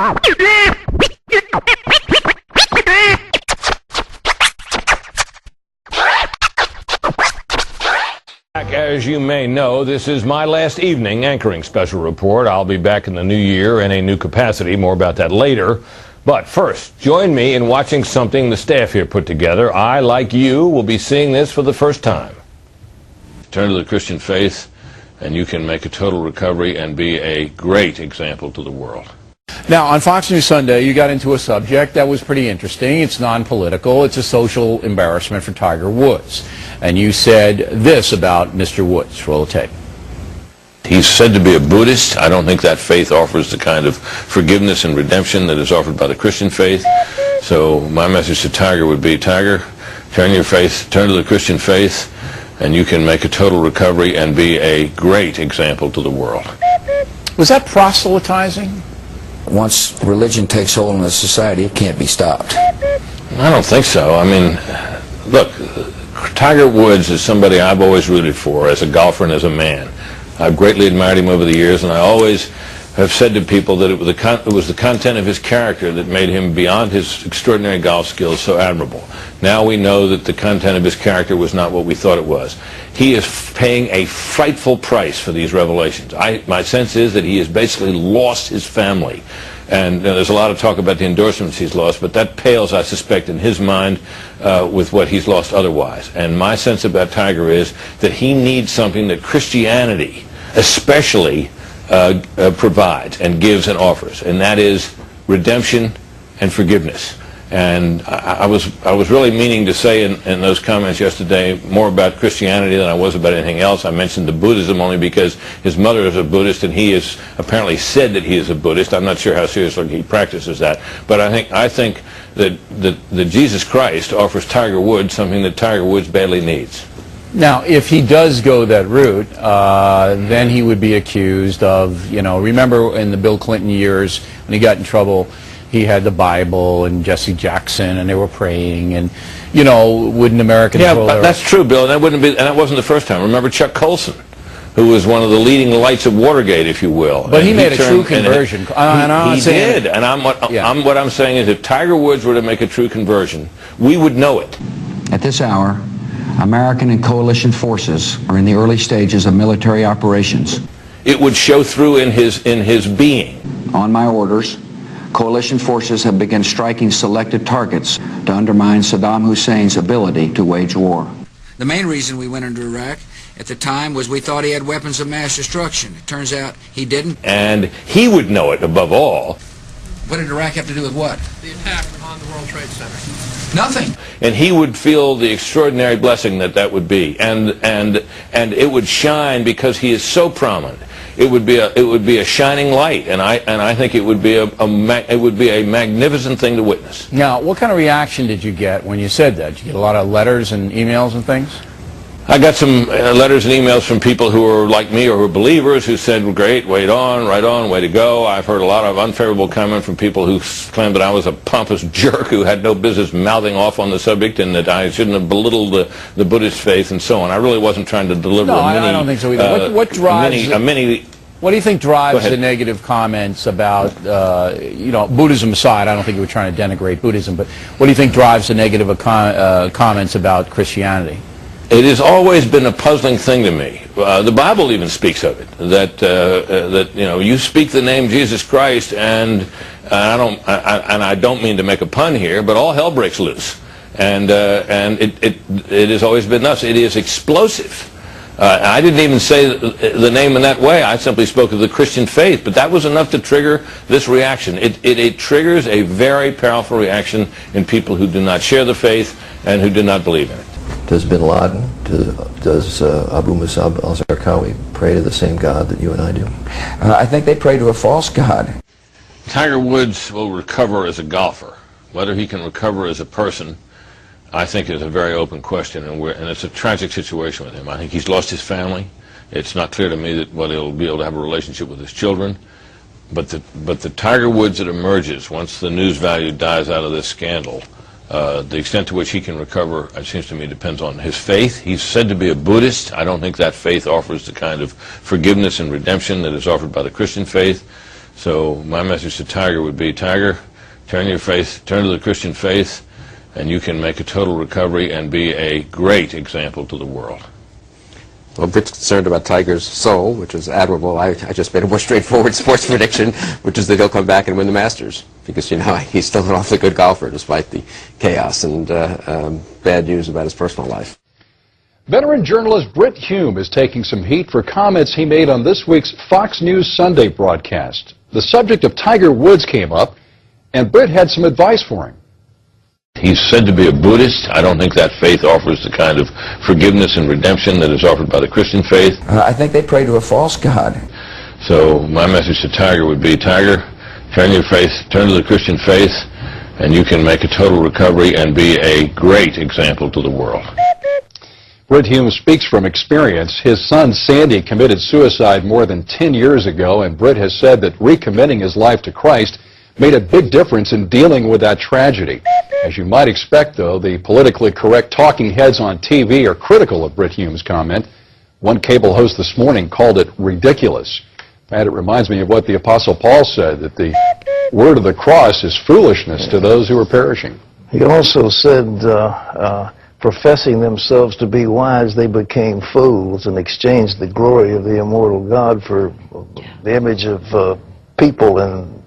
As you may know, this is my last evening anchoring Special Report. I'll be back in the new year in a new capacity. More about that later. But first, join me in watching something the staff here put together. I, like you, will be seeing this for the first time. Turn to the Christian faith, and you can make a total recovery and be a great example to the world. Now, on Fox News Sunday, you got into a subject that was pretty interesting. It's non-political. It's a social embarrassment for Tiger Woods. And you said this about Mr. Woods. Roll the tape. He's said to be a Buddhist. I don't think that faith offers the kind of forgiveness and redemption that is offered by the Christian faith. So my message to Tiger would be, Tiger, turn to the Christian faith, and you can make a total recovery and be a great example to the world. Was that proselytizing? Once religion takes hold in a society, it can't be stopped. I don't think so. I mean, look, Tiger Woods is somebody I've always rooted for as a golfer and as a man. I've greatly admired him over the years, and I always have said to people that it was the content of his character that made him, beyond his extraordinary golf skills, so admirable. Now we know that the content of his character was not what we thought it was. He is paying a frightful price for these revelations. My sense is that he has basically lost his family. And there's a lot of talk about the endorsements he's lost, but that pales, I suspect, in his mind with what he's lost otherwise. And my sense about Tiger is that he needs something that Christianity especially provides and gives and offers, and that is redemption and forgiveness. And I was really meaning to say in those comments yesterday more about Christianity than I was about anything else. I mentioned the Buddhism only because his mother is a Buddhist, and he has apparently said that he is a Buddhist. I'm not sure how seriously he practices that, but I think that Jesus Christ offers Tiger Woods something that Tiger Woods badly needs. Now, if he does go that route, then he would be accused of, remember in the Bill Clinton years when he got in trouble, he had the Bible and Jesse Jackson, and they were praying, and, wouldn't Americans... Yeah, but that's true, Bill, and that wasn't the first time. Remember Chuck Colson, who was one of the leading lights of Watergate, if you will. But he made a true conversion. He did, and what I'm saying is if Tiger Woods were to make a true conversion, we would know it. At this hour, American and coalition forces are in the early stages of military operations. It would show through in his being. On my orders, coalition forces have begun striking selected targets to undermine Saddam Hussein's ability to wage war. The main reason we went into Iraq at the time was we thought he had weapons of mass destruction. It turns out he didn't. And he would know it above all. What did Iraq have to do with what? The attack on the World Trade Center. Nothing. And he would feel the extraordinary blessing that would be, and it would shine because he is so prominent. It would be a shining light, and I think it would be a magnificent thing to witness. Now, what kind of reaction did you get when you said that? Did you get a lot of letters and emails and things? I got some letters and emails from people who are like me or who are believers who said, well, great, wait on, right on, way to go. I've heard a lot of unfavorable comment from people who claimed that I was a pompous jerk who had no business mouthing off on the subject and that I shouldn't have belittled the Buddhist faith and so on. I really wasn't trying to deliver a mini... I don't think so either. What drives... What do you think drives the negative comments about, Buddhism aside? I don't think you were trying to denigrate Buddhism, but what do you think drives the negative comments about Christianity? It has always been a puzzling thing to me. The Bible even speaks of it. That you speak the name Jesus Christ, and I don't mean to make a pun here, but all hell breaks loose, and it has always been thus. It is explosive. I didn't even say the name in that way. I simply spoke of the Christian faith, but that was enough to trigger this reaction. It triggers a very powerful reaction in people who do not share the faith and who do not believe in it. Does bin Laden, does Abu Musab al-Zarqawi pray to the same God that you and I do? I think they pray to a false God. Tiger Woods will recover as a golfer. Whether he can recover as a person, I think, is a very open question, and it's a tragic situation with him. I think he's lost his family. It's not clear to me whether he'll be able to have a relationship with his children. But the Tiger Woods that emerges once the news value dies out of this scandal, the extent to which he can recover, it seems to me, depends on his faith. He's said to be a Buddhist. I don't think that faith offers the kind of forgiveness and redemption that is offered by the Christian faith. So my message to Tiger would be, Tiger, turn to the Christian faith, and you can make a total recovery and be a great example to the world. Well, Britt's concerned about Tiger's soul, which is admirable. I just made a more straightforward sports prediction, which is that he'll come back and win the Masters. Because, you know, he's still an awfully good golfer despite the chaos and bad news about his personal life. Veteran journalist Britt Hume is taking some heat for comments he made on this week's Fox News Sunday broadcast. The subject of Tiger Woods came up, and Britt had some advice for him. He's said to be a Buddhist. I don't think that faith offers the kind of forgiveness and redemption that is offered by the Christian faith. I think they pray to a false god. So my message to Tiger would be, Tiger, turn to the Christian faith, and you can make a total recovery and be a great example to the world. Britt Hume speaks from experience. His son Sandy committed suicide more than 10 years ago, and Britt has said that recommitting his life to Christ made a big difference in dealing with that tragedy. As you might expect, though, the politically correct talking heads on TV are critical of Britt Hume's comment. One cable host this morning called it ridiculous. And it reminds me of what the Apostle Paul said, that the word of the cross is foolishness to those who are perishing. He also said, professing themselves to be wise, they became fools and exchanged the glory of the immortal God for the image of people and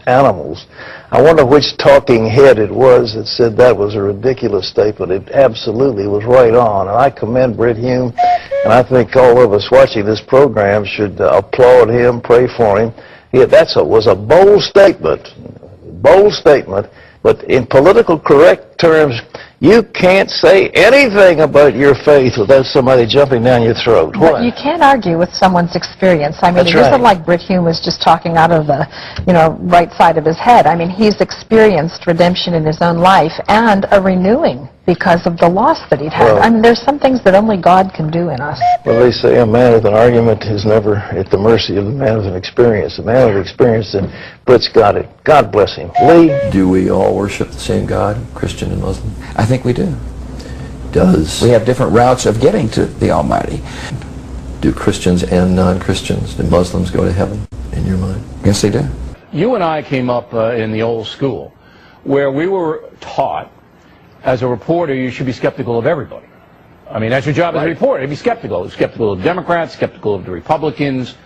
animals. I wonder which talking head it was that said that was a ridiculous statement. It absolutely was right on. And I commend Britt Hume, and I think all of us watching this program should applaud him, pray for him. Yeah, was a bold statement, but in political correct terms, you can't say anything about your faith without somebody jumping down your throat. But you can't argue with someone's experience. I mean, That's it isn't right. like Britt Hume was just talking out of the, right side of his head. I mean, he's experienced redemption in his own life and a renewing because of the loss that he'd had. Well, I mean, there's some things that only God can do in us. Well, they say a man with an argument is never at the mercy of the man with an experience. The man with experience, and Britt's got it. God bless him. Lee? Do we all worship the same God, Christian and Muslim? I think we do. We We have different routes of getting to the Almighty. do Christians and non-Christians, do Muslims go to heaven, in your mind? Yes, they do. You and I came up in the old school where we were taught, as a reporter, you should be skeptical of everybody. I mean, that's your job as a reporter, to be skeptical. Skeptical of Democrats, skeptical of the Republicans,